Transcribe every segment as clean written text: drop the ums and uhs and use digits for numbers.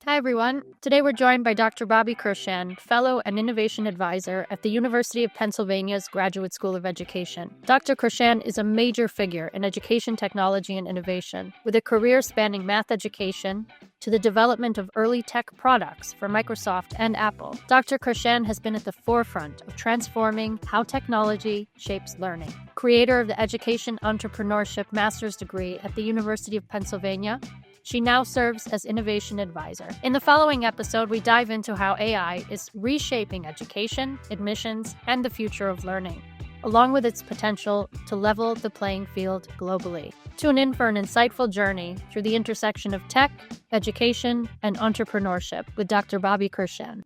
Hi, everyone. Today we're joined by Dr. Bobbi Kurshan, Fellow and Innovation Advisor at the University of Pennsylvania's Graduate School of Education. Dr. Kurshan is a major figure in education technology and innovation, with a career spanning math education to the development of early tech products for Microsoft and Apple. Dr. Kurshan has been at the forefront of transforming how technology shapes learning. Creator of the Education Entrepreneurship Master's degree at the University of Pennsylvania, she now serves as Innovation Advisor. In the following episode, we dive into how AI is reshaping education, admissions, and the future of learning, along with its potential to level the playing field globally. Tune in for an insightful journey through the intersection of tech, education, and entrepreneurship with Dr. Bobbi Kurshan.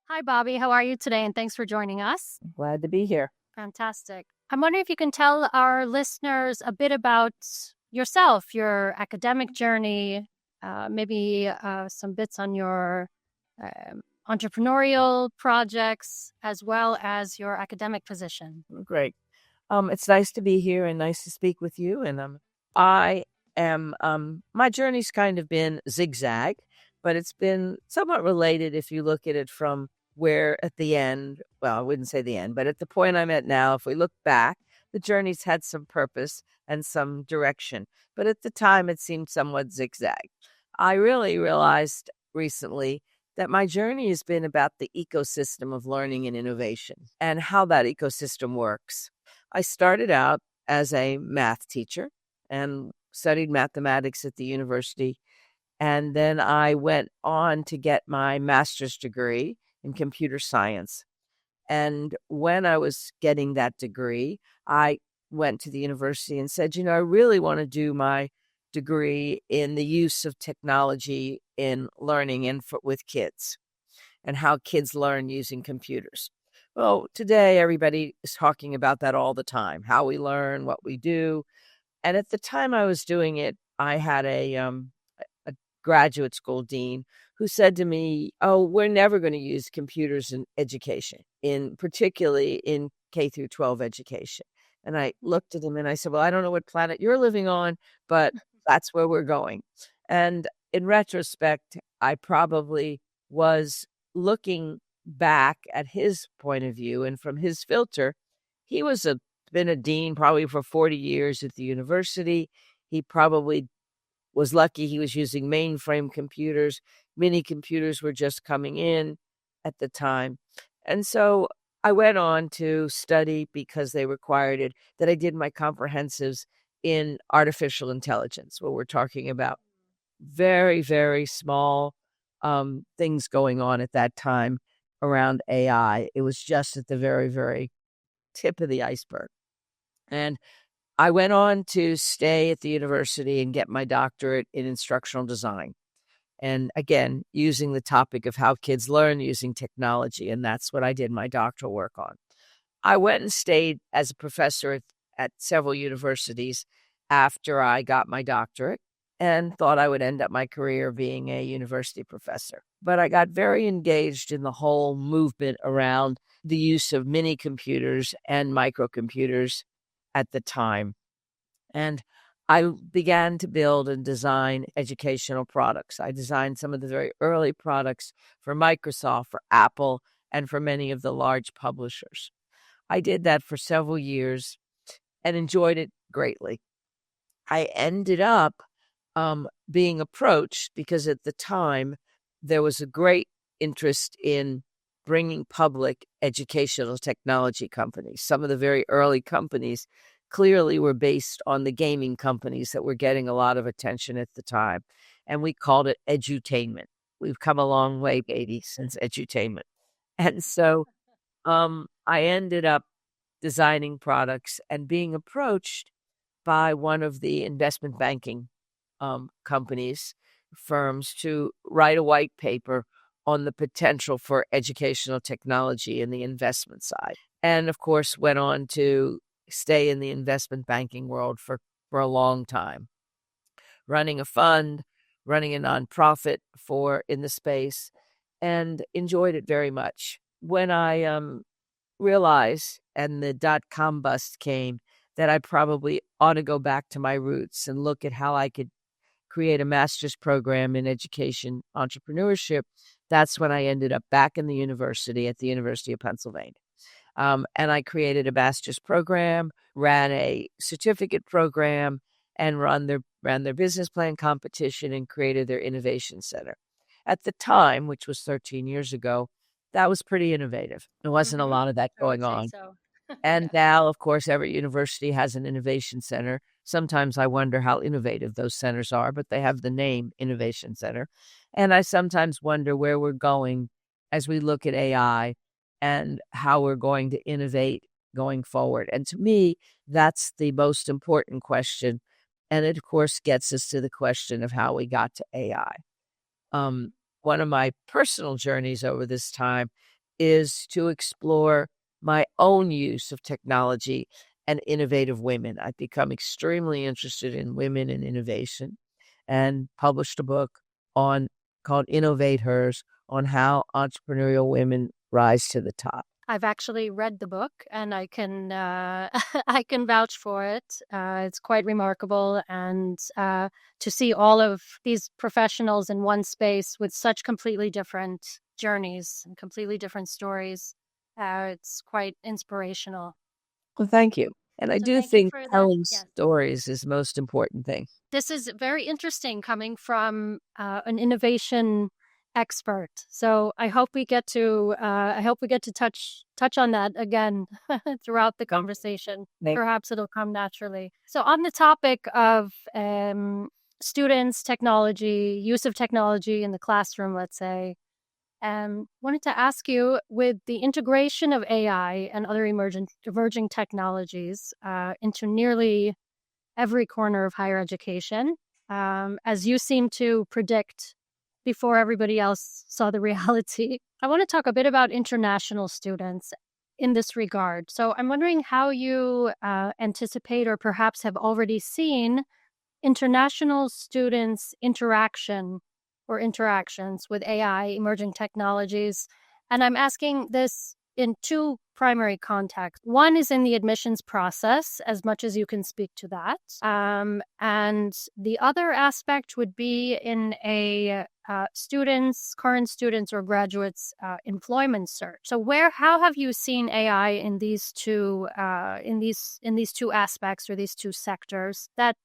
Hi, Bobbi. How are you today? And thanks for joining us. Glad to be here. Fantastic. I'm wondering if you can tell our listeners a bit about yourself, your academic journey, maybe some bits on your entrepreneurial projects, as well as your academic position. Great. It's nice to be here and nice to speak with you. And I am, my journey's kind of been zigzag, but it's been somewhat related if you look at it from where at the end, well, I wouldn't say the end, but at the point I'm at now, if we look back, the journey's had some purpose and some direction. But at the time, it seemed somewhat zigzag. I really realized recently that my journey has been about the ecosystem of learning and innovation and how that ecosystem works. I started out as a math teacher and studied mathematics at the university. And then I went on to get my master's degree in computer science. And when I was getting that degree, I went to the university and said, I really want to do my degree in the use of technology in learning and with kids and how kids learn using computers. Well, today everybody is talking about that all the time, how we learn, what we do. And at the time I was doing it, I had a graduate school dean who said to me, "Oh, we're never going to use computers in education, particularly in K through 12 education." And I looked at him and I said, "Well, I don't know what planet you're living on, but that's where we're going." And in retrospect, I probably was looking back at his point of view, and from his filter, he was been a dean probably for 40 years at the university. He probably was lucky he was using mainframe computers. Mini computers were just coming in at the time. And so I went on to study, because they required it, that I did my comprehensives in artificial intelligence, where we're talking about very, very small things going on at that time around AI. It was just at the very, very tip of the iceberg. And I went on to stay at the university and get my doctorate in instructional design. And again, using the topic of how kids learn using technology. And that's what I did my doctoral work on. I went and stayed as a professor at several universities after I got my doctorate and thought I would end up my career being a university professor. But I got very engaged in the whole movement around the use of mini computers and microcomputers at the time. And I began to build and design educational products. I designed some of the very early products for Microsoft, for Apple, and for many of the large publishers. I did that for several years and enjoyed it greatly. I ended up being approached because at the time there was a great interest in bringing public educational technology companies. Some of the very early companies clearly were based on the gaming companies that were getting a lot of attention at the time. And we called it edutainment. We've come a long way, baby, since edutainment. And so I ended up designing products and being approached by one of the investment banking firms to write a white paper on the potential for educational technology in the investment side. And of course, went on to stay in the investment banking world for a long time, running a fund, running a nonprofit in the space, and enjoyed it very much. when I realized and the dot-com bust came that I probably ought to go back to my roots and look at how I could create a master's program in education entrepreneurship, that's when I ended up back in the university at the University of Pennsylvania. And I created a master's program, ran a certificate program, and ran their business plan competition and created their innovation center. At the time, which was 13 years ago, that was pretty innovative. There wasn't a Mm-hmm. lot of that I would going say on. so. And Yeah. now, of course, every university has an innovation center. Sometimes I wonder how innovative those centers are, but they have the name Innovation Center. And I sometimes wonder where we're going as we look at AI and how we're going to innovate going forward. And to me, that's the most important question. And it, of course, gets us to the question of how we got to AI. Um, One of my personal journeys over this time is to explore my own use of technology and innovative women. I've become extremely interested in women and innovation and published a book on called Innovate Hers on how entrepreneurial women rise to the top. I've actually read the book, and I can I can vouch for it. It's quite remarkable, and to see all of these professionals in one space with such completely different journeys and completely different stories, it's quite inspirational. Well, thank you. And I So do thank you think for that. telling Yes. stories is the most important thing. This is very interesting coming from an innovation expert. So I hope we get to touch on that again throughout the conversation. Thank Perhaps it'll come naturally. So on the topic of students, technology, use of technology in the classroom, let's say, wanted to ask you, with the integration of AI and other emerging technologies into nearly every corner of higher education, as you seem to predict before everybody else saw the reality. I want to talk a bit about international students in this regard. So I'm wondering how you anticipate or perhaps have already seen international students' interaction or interactions with AI, emerging technologies. And I'm asking this in two primary contexts. One is in the admissions process, as much as you can speak to that. And the other aspect would be in a current students or graduates employment search. So how have you seen AI in these two two aspects or these two sectors that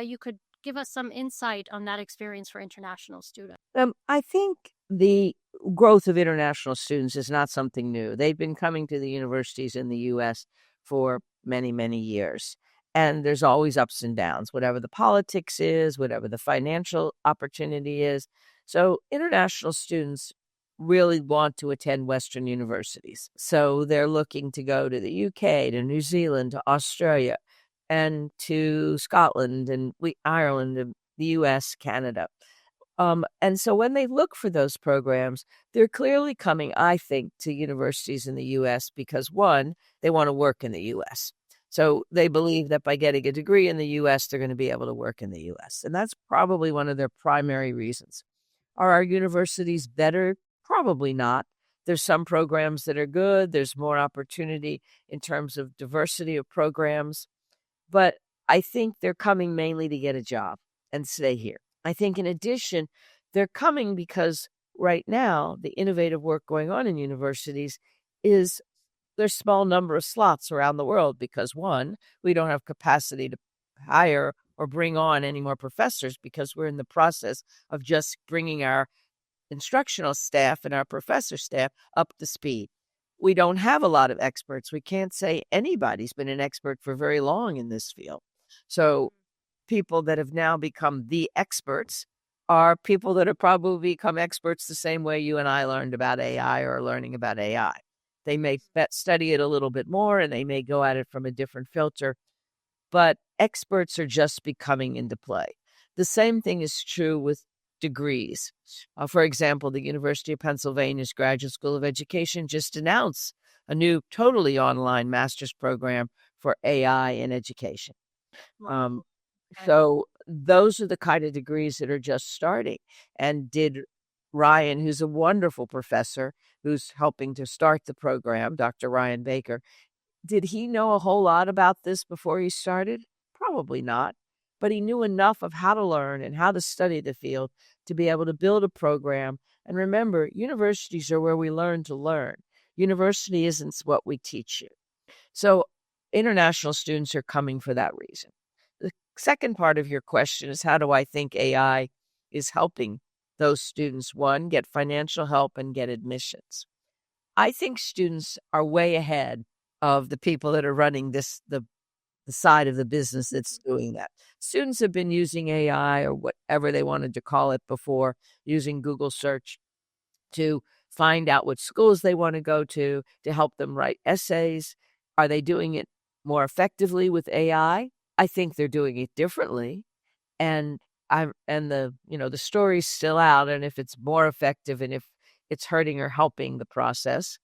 you could give us some insight on that experience for international students? I think the growth of international students is not something new. They've been coming to the universities in the U.S. for many, many years. And there's always ups and downs, whatever the politics is, whatever the financial opportunity is. So international students really want to attend Western universities. So they're looking to go to the UK, to New Zealand, to Australia, and to Scotland and Ireland and the US, Canada. And so when they look for those programs, they're clearly coming, I think, to universities in the US because one, they want to work in the US. So they believe that by getting a degree in the US, they're going to be able to work in the US. And that's probably one of their primary reasons. Are our universities better? Probably not. There's some programs that are good. There's more opportunity in terms of diversity of programs. But I think they're coming mainly to get a job and stay here. I think in addition, they're coming because right now the innovative work going on in universities is there's small number of slots around the world because one, we don't have capacity to hire or bring on any more professors because we're in the process of just bringing our instructional staff and our professor staff up to speed. We don't have a lot of experts. We can't say anybody's been an expert for very long in this field. So people that have now become the experts are people that have probably become experts the same way you and I learned about AI or learning about AI. They may study it a little bit more and they may go at it from a different filter, but experts are just becoming into play. The same thing is true with degrees. For example, the University of Pennsylvania's Graduate School of Education just announced a new totally online master's program for AI in education. Wow. Okay. So those are the kind of degrees that are just starting and did Ryan, who's a wonderful professor who's helping to start the program, Dr. Ryan Baker, did he know a whole lot about this before he started? Probably not. But he knew enough of how to learn and how to study the field to be able to build a program. And remember, universities are where we learn to learn. University isn't what we teach you. So international students are coming for that reason. The second part of your question is, how do I think AI is helping those students, one, get financial help and get admissions? I think students are way ahead of the people that are running the side of the business that's doing that. Students have been using AI or whatever they wanted to call it before, using Google search to find out what schools they want to go to help them write essays. Are they doing it more effectively with AI? I think they're doing it differently. And the story's still out, and if it's more effective and if it's hurting or helping the process.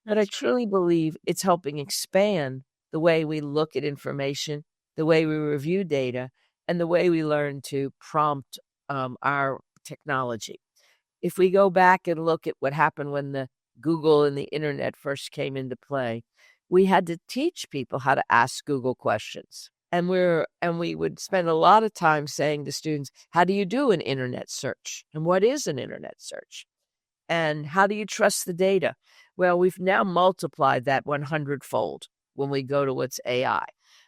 But I truly believe it's helping expand the way we look at information, the way we review data, and the way we learn to prompt our technology. If we go back and look at what happened when the Google and the internet first came into play, we had to teach people how to ask Google questions. And we would spend a lot of time saying to students, how do you do an internet search? And what is an internet search? And how do you trust the data? Well, we've now multiplied that 100-fold when we go to what's AI.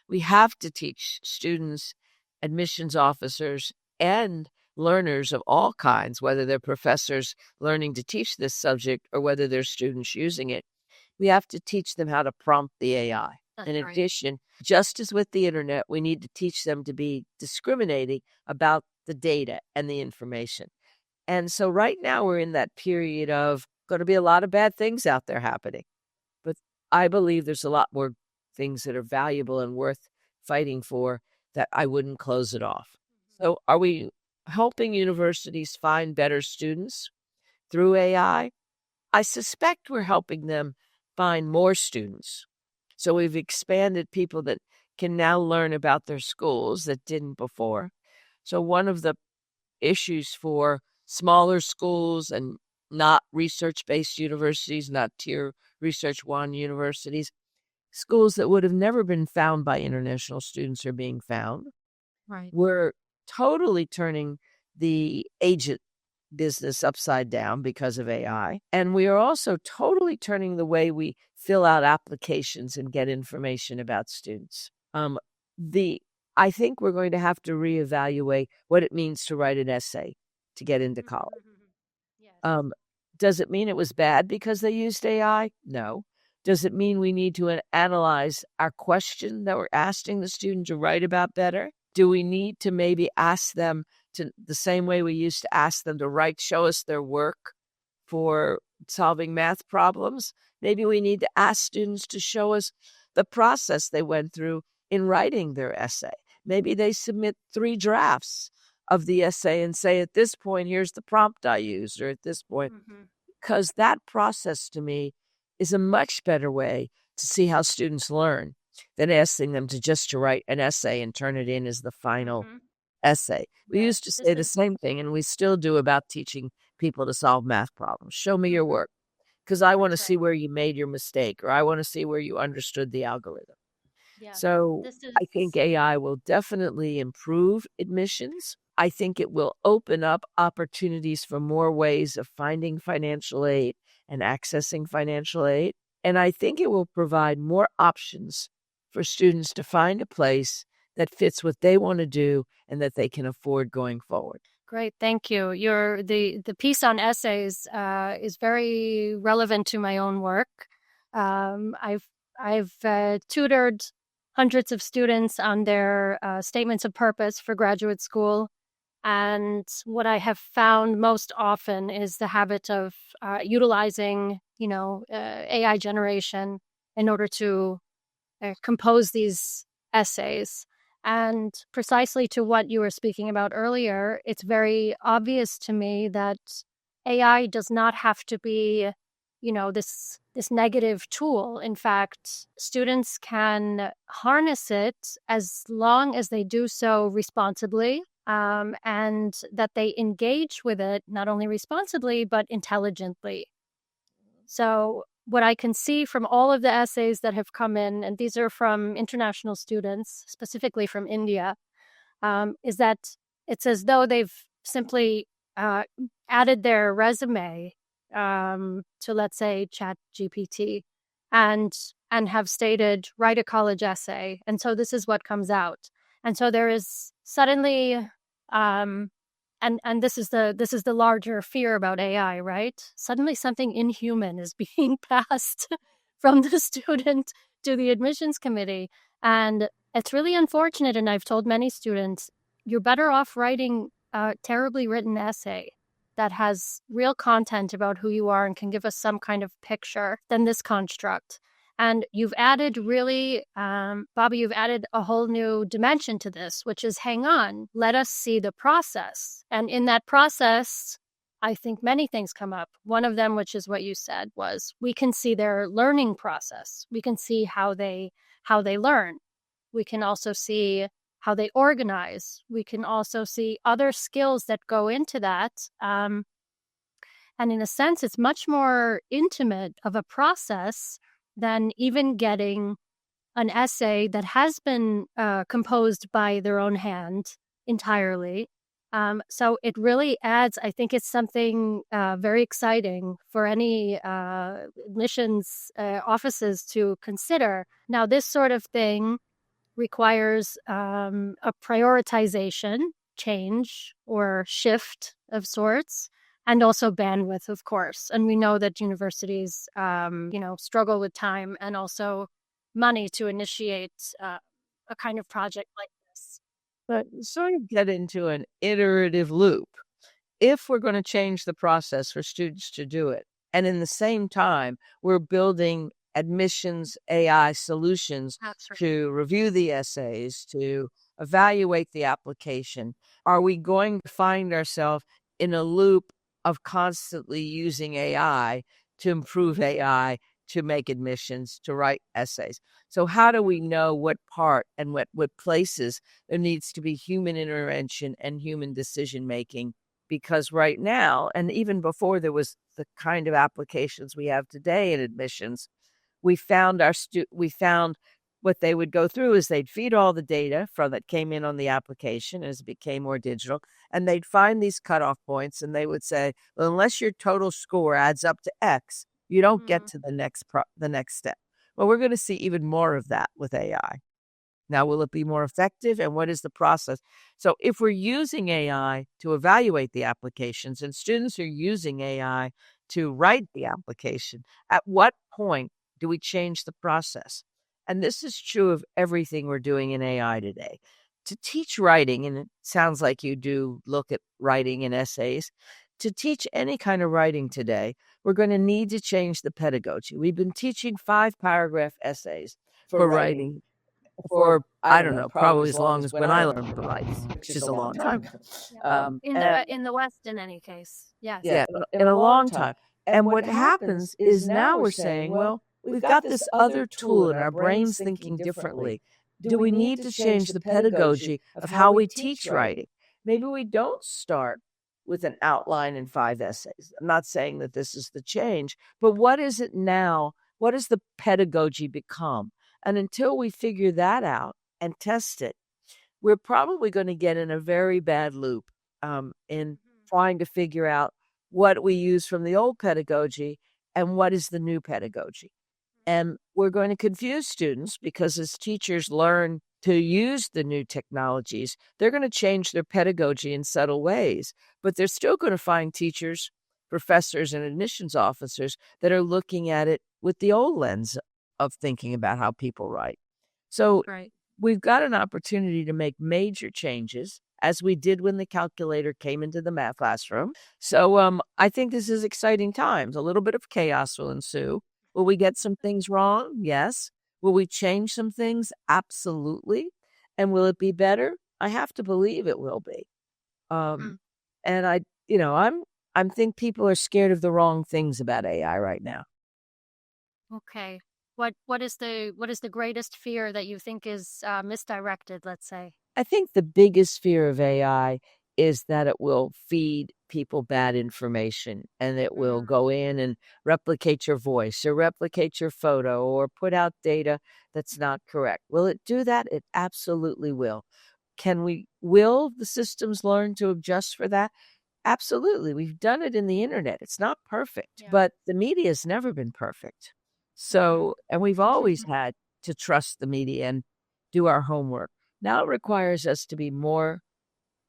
We have to teach students, admissions officers, and learners of all kinds, whether they're professors learning to teach this subject or whether they're students using it. We have to teach them how to prompt the AI. In addition, just as with the internet, we need to teach them to be discriminating about the data and the information. And so right now we're in that period of going to be a lot of bad things out there happening. But I believe there's a lot more things that are valuable and worth fighting for that I wouldn't close it off. So are we helping universities find better students through AI? I suspect we're helping them find more students. So we've expanded people that can now learn about their schools that didn't before. So one of the issues for smaller schools and not research-based universities, not tier research one universities, schools that would have never been found by international students are being found. Right. We're totally turning the agent business upside down because of AI. And we are also totally turning the way we fill out applications and get information about students. I think we're going to have to reevaluate what it means to write an essay to get into college. Yes. Does it mean it was bad because they used AI? No. Does it mean we need to analyze our question that we're asking the student to write about better? Do we need to maybe ask them to, the same way we used to ask them to show us their work for solving math problems? Maybe we need to ask students to show us the process they went through in writing their essay. Maybe they submit 3 drafts of the essay and say, at this point, here's the prompt I used, or at this point, because that process to me is a much better way to see how students learn than asking them to write an essay and turn it in as the final essay. We used to say the same thing, and we still do about teaching people to solve math problems. Show me your work, because I want to see where you made your mistake, or I want to see where you understood the algorithm. Yeah. So I think AI will definitely improve admissions. I think it will open up opportunities for more ways of finding financial aid and accessing financial aid. And I think it will provide more options for students to find a place that fits what they want to do and that they can afford going forward. Great, thank you. The piece on essays is very relevant to my own work. I've tutored hundreds of students on their statements of purpose for graduate school, and what I have found most often is the habit of utilizing, AI generation in order to compose these essays. And precisely to what you were speaking about earlier, it's very obvious to me that AI does not have to be, this negative tool. In fact, students can harness it as long as they do so responsibly. and that they engage with it not only responsibly, but intelligently. So what I can see from all of the essays that have come in, and these are from international students, specifically from India, is that it's as though they've simply uh, added their resume to, let's say, Chat GPT, and have stated, write a college essay. And so this is what comes out. And so there is suddenly, um, and this is the larger fear about AI, right? Suddenly something inhuman is being passed from the student to the admissions committee. And it's really unfortunate. And I've told many students, you're better off writing a terribly written essay that has real content about who you are and can give us some kind of picture than this construct. And you've added really, Bobbi, you've added a whole new dimension to this, which is, hang on, let us see the process. And in that process, I think many things come up. One of them, which is what you said, was we can see their learning process. We can see how they learn. We can also see how they organize. We can also see other skills that go into that. And in a sense, it's much more intimate of a process than even getting an essay that has been composed by their own hand entirely. So it really adds, I think it's something very exciting for any admissions offices to consider. Now, this sort of thing requires a prioritization change or shift of sorts, and also bandwidth, of course. And we know that universities, struggle with time and also money to initiate a kind of project like this. But sort of get into an iterative loop. If we're going to change the process for students to do it, and in the same time, we're building admissions AI solutions to review the essays, to evaluate the application, are we going to find ourselves in a loop of constantly using AI to improve AI, to make admissions, to write essays? So how do we know what part and what places there needs to be human intervention and human decision making? Because right now, and even before there was the kind of applications we have today in admissions, we found what they would go through is they'd feed all the data from that came in on the application as it became more digital, and they'd find these cutoff points, and they would say, well, unless your total score adds up to X, you don't get to the next step. Well, we're going to see even more of that with AI. Now, will it be more effective, and what is the process? So if we're using AI to evaluate the applications and students are using AI to write the application, at what point do we change the process? And this is true of everything we're doing in AI today. To teach writing, and it sounds like you do look at writing and essays, to teach any kind of writing today, we're going to need to change the pedagogy. We've been teaching 5-paragraph essays for writing for, I don't know, probably as long as when I learned to write, which is a long time. In the West, in any case, yes. Yeah, in a long time. And what happens is now we're saying, well, we've got this other tool and our brain's thinking differently. Do we need to change the pedagogy of how we teach writing? Maybe we don't start with an outline and 5 essays. I'm not saying that this is the change, but what is it now? What does the pedagogy become? And until we figure that out and test it, we're probably going to get in a very bad loop in trying to figure out what we use from the old pedagogy and what is the new pedagogy. And we're going to confuse students because as teachers learn to use the new technologies, they're going to change their pedagogy in subtle ways, but they're still going to find teachers, professors, and admissions officers that are looking at it with the old lens of thinking about how people write. So we've got an opportunity to make major changes, as we did when the calculator came into the math classroom. So I think this is exciting times. A little bit of chaos will ensue. Will we get some things wrong? Yes. Will we change some things? Absolutely. And will it be better? I have to believe it will be. And I think people are scared of the wrong things about AI right now. Okay. What is the greatest fear that you think is misdirected, let's say? I think the biggest fear of AI is that it will feed people bad information and it will go in and replicate your voice or replicate your photo or put out data that's not correct. Will it do that? It absolutely will. Will the systems learn to adjust for that? Absolutely. We've done it in the internet. It's not perfect, Yeah. but the media has never been perfect. So, and we've always had to trust the media and do our homework. Now it requires us to be more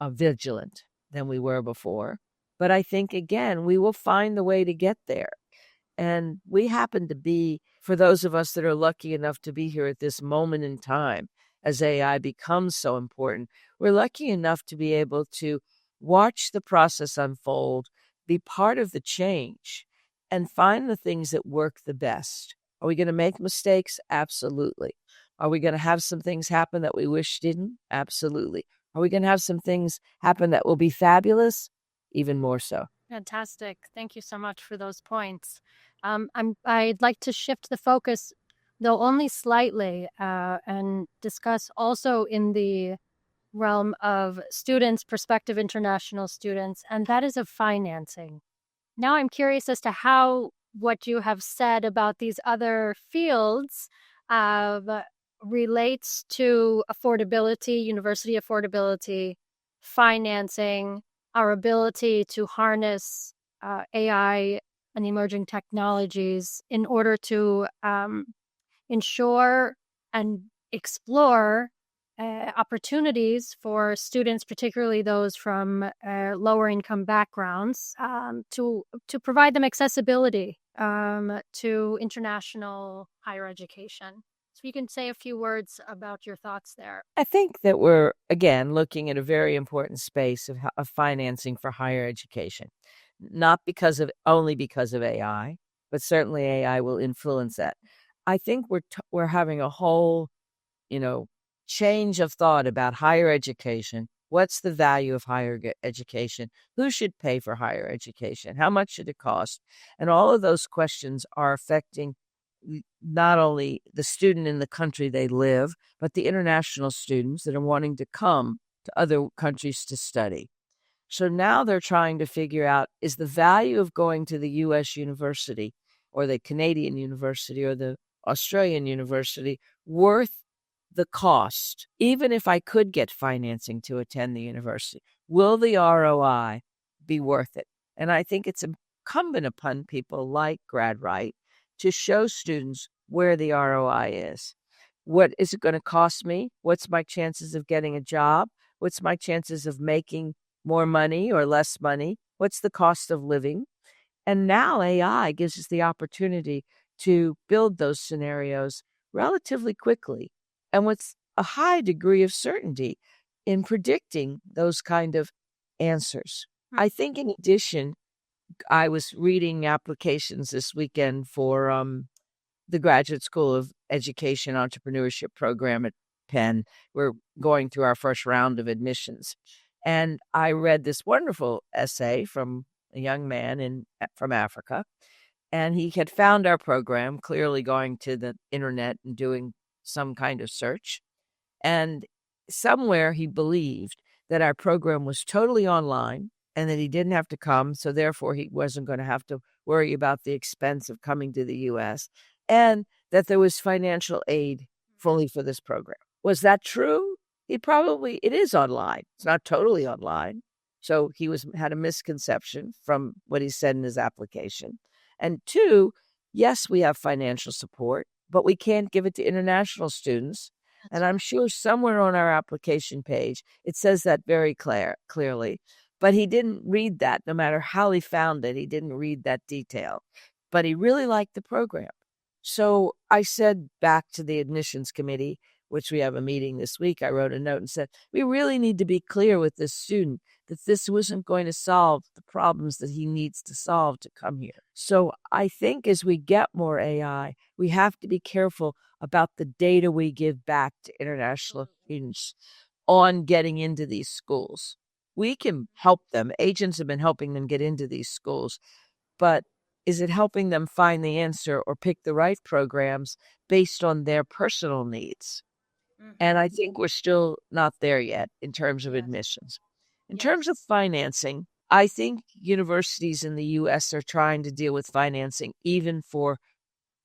vigilant than we were before. But I think, again, we will find the way to get there. And we happen to be, for those of us that are lucky enough to be here at this moment in time, as AI becomes so important, we're lucky enough to be able to watch the process unfold, be part of the change, and find the things that work the best. Are we going to make mistakes? Absolutely. Are we going to have some things happen that we wish didn't? Absolutely. Are we going to have some things happen that will be fabulous? Even more so. Fantastic. Thank you so much for those points. I'd like to shift the focus, though only slightly, and discuss also in the realm of students, prospective international students, and that is of financing. Now I'm curious as to how what you have said about these other fields uh, relates to affordability, university affordability, financing, our ability to harness AI and emerging technologies in order to ensure and explore opportunities for students, particularly those from lower income backgrounds, to provide them accessibility to international higher education. So you can say a few words about your thoughts there. I think that we're, again, looking at a very important space of financing for higher education, not only because of AI, but certainly AI will influence that. I think we're having a whole, you know, change of thought about higher education. What's the value of education? Who should pay for higher education? How much should it cost? And all of those questions are affecting not only the student in the country they live, but the international students that are wanting to come to other countries to study. So now they're trying to figure out, is the value of going to the US university or the Canadian university or the Australian university worth the cost? Even if I could get financing to attend the university, will the ROI be worth it? And I think it's incumbent upon people like GradRight to show students where the ROI is. What is it going to cost me? What's my chances of getting a job? What's my chances of making more money or less money? What's the cost of living? And now AI gives us the opportunity to build those scenarios relatively quickly and with a high degree of certainty in predicting those kind of answers. I think, in addition, I was reading applications this weekend for the Graduate School of Education Entrepreneurship program at Penn. We're going through our first round of admissions. And I read this wonderful essay from a young man from Africa. And he had found our program, clearly going to the internet and doing some kind of search. And somewhere he believed that our program was totally online and that he didn't have to come. So therefore, he wasn't going to have to worry about the expense of coming to the US and that there was financial aid fully for this program. Was that true? It is online. It's not totally online. So he had a misconception from what he said in his application. And two, yes, we have financial support, but we can't give it to international students. And I'm sure somewhere on our application page, it says that very clearly. But he didn't read that. No matter how he found it, he didn't read that detail. But he really liked the program. So I said back to the admissions committee, which we have a meeting this week, I wrote a note and said, we really need to be clear with this student that this wasn't going to solve the problems that he needs to solve to come here. So I think as we get more AI, we have to be careful about the data we give back to international students on getting into these schools. We can help them. Agents have been helping them get into these schools, but is it helping them find the answer or pick the right programs based on their personal needs? And Mm-hmm. I think we're still not there yet in terms of Yes. admissions. In terms of Yes. financing, I think universities in the US are trying to deal with financing even for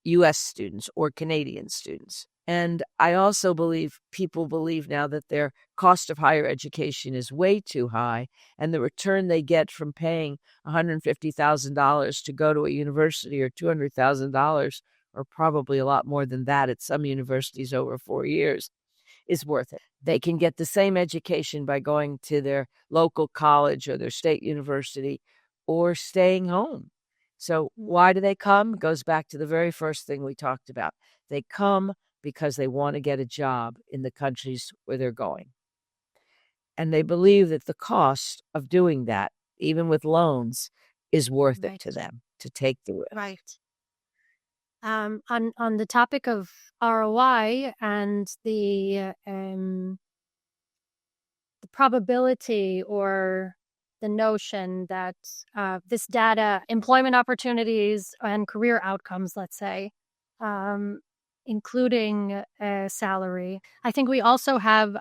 US students or Canadian students. And I also believe people believe now that their cost of higher education is way too high, and the return they get from paying $150,000 to go to a university or $200,000, or probably a lot more than that at some universities over 4 years, is worth it. They can get the same education by going to their local college or their state university or staying home. So, why do they come? It goes back to the very first thing we talked about. They come because they want to get a job in the countries where they're going. And they believe that the cost of doing that, even with loans, is worth it to Right. them to take the risk. Right. On the topic of ROI and the probability or the notion that this data, employment opportunities and career outcomes, let's say, um, including salary. I think we also have,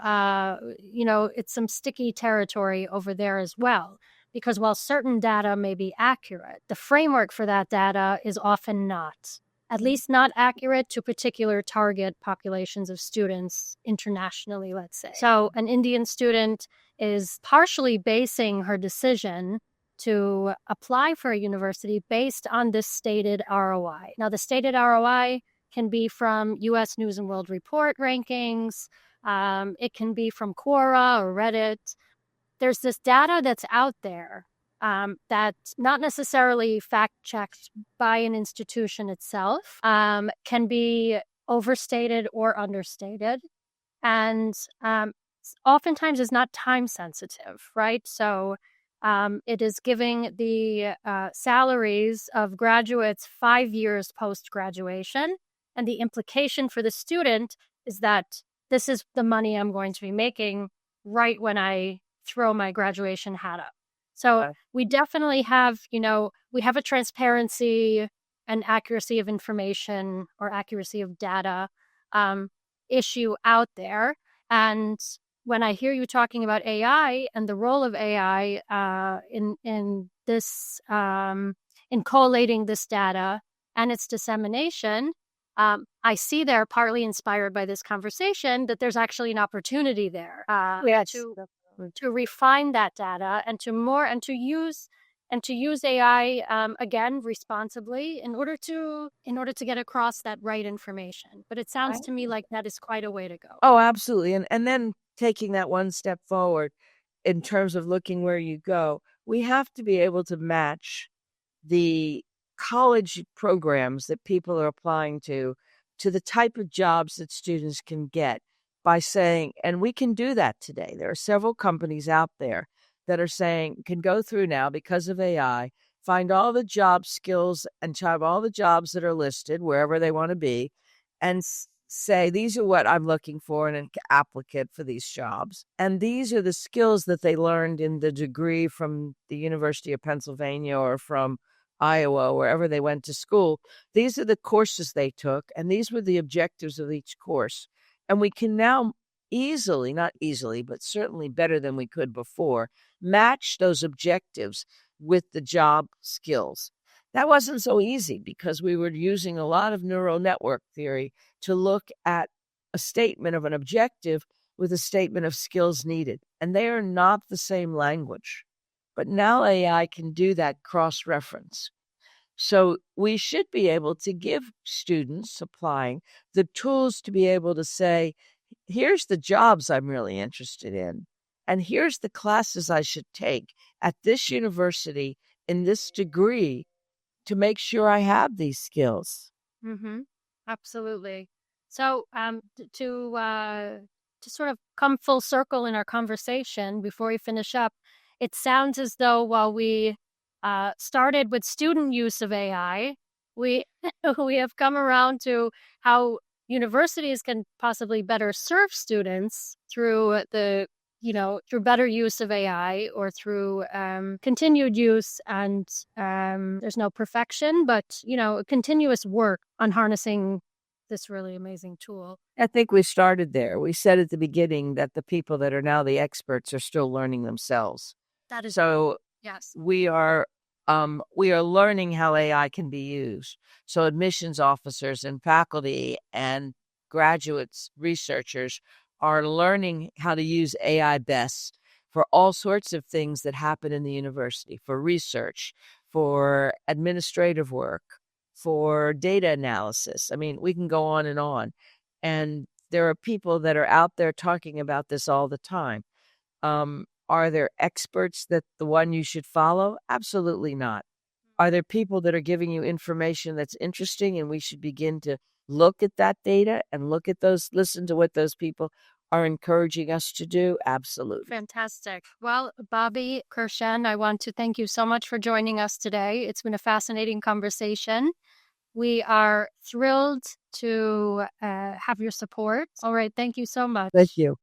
it's some sticky territory over there as well. Because while certain data may be accurate, the framework for that data is often not, at least not accurate to particular target populations of students internationally, let's say. So, an Indian student is partially basing her decision to apply for a university based on this stated ROI. Now, the stated ROI can be from US News and World Report rankings, it can be from Quora or Reddit. There's this data that's out there that's not necessarily fact checked by an institution itself, can be overstated or understated, and oftentimes is not time sensitive, right? So it is giving the salaries of graduates 5 years post graduation. And the implication for the student is that this is the money I'm going to be making right when I throw my graduation hat up. So we definitely have, we have a transparency and accuracy of information or accuracy of data issue out there. And when I hear you talking about AI and the role of AI in this in collating this data and its dissemination, I see there, partly inspired by this conversation, that there's actually an opportunity there Yes. to refine that data and to use AI again responsibly in order to get across that right information. But it sounds to me like that is quite a way to go. Oh, absolutely. And then taking that one step forward in terms of looking where you go, we have to be able to match the college programs that people are applying to the type of jobs that students can get by saying, and we can do that today. There are several companies out there that are saying, can go through now because of AI, find all the job skills and type all the jobs that are listed wherever they want to be, and say, these are what I'm looking for in an applicant for these jobs. And these are the skills that they learned in the degree from the University of Pennsylvania or from Iowa, wherever they went to school. These are the courses they took, and these were the objectives of each course. And we can now easily, not easily, but certainly better than we could before, match those objectives with the job skills. That wasn't so easy because we were using a lot of neural network theory to look at a statement of an objective with a statement of skills needed. And they are not the same language. But now AI can do that cross reference. So we should be able to give students applying the tools to be able to say, here's the jobs I'm really interested in, and here's the classes I should take at this university in this degree to make sure I have these skills. Mm-hmm. Absolutely. So, to sort of come full circle in our conversation before we finish up, it sounds as though while we started with student use of AI, we we have come around to how universities can possibly better serve students through through better use of AI or through continued use. And there's no perfection, but continuous work on harnessing this really amazing tool? I think we started there. We said at the beginning that the people that are now the experts are still learning themselves. That is, So yes. we are learning how AI can be used. So admissions officers and faculty and graduates, researchers are learning how to use AI best for all sorts of things that happen in the university, for research, for administrative work, for data analysis. I mean, we can go on and on. And there are people that are out there talking about this all the time. Are there experts that the one you should follow? Absolutely not. Are there people that are giving you information that's interesting and we should begin to look at that data and listen to what those people are encouraging us to do? Absolutely. Fantastic. Well, Bobbi Kurshan, I want to thank you so much for joining us today. It's been a fascinating conversation. We are thrilled to have your support. All right. Thank you so much. Thank you.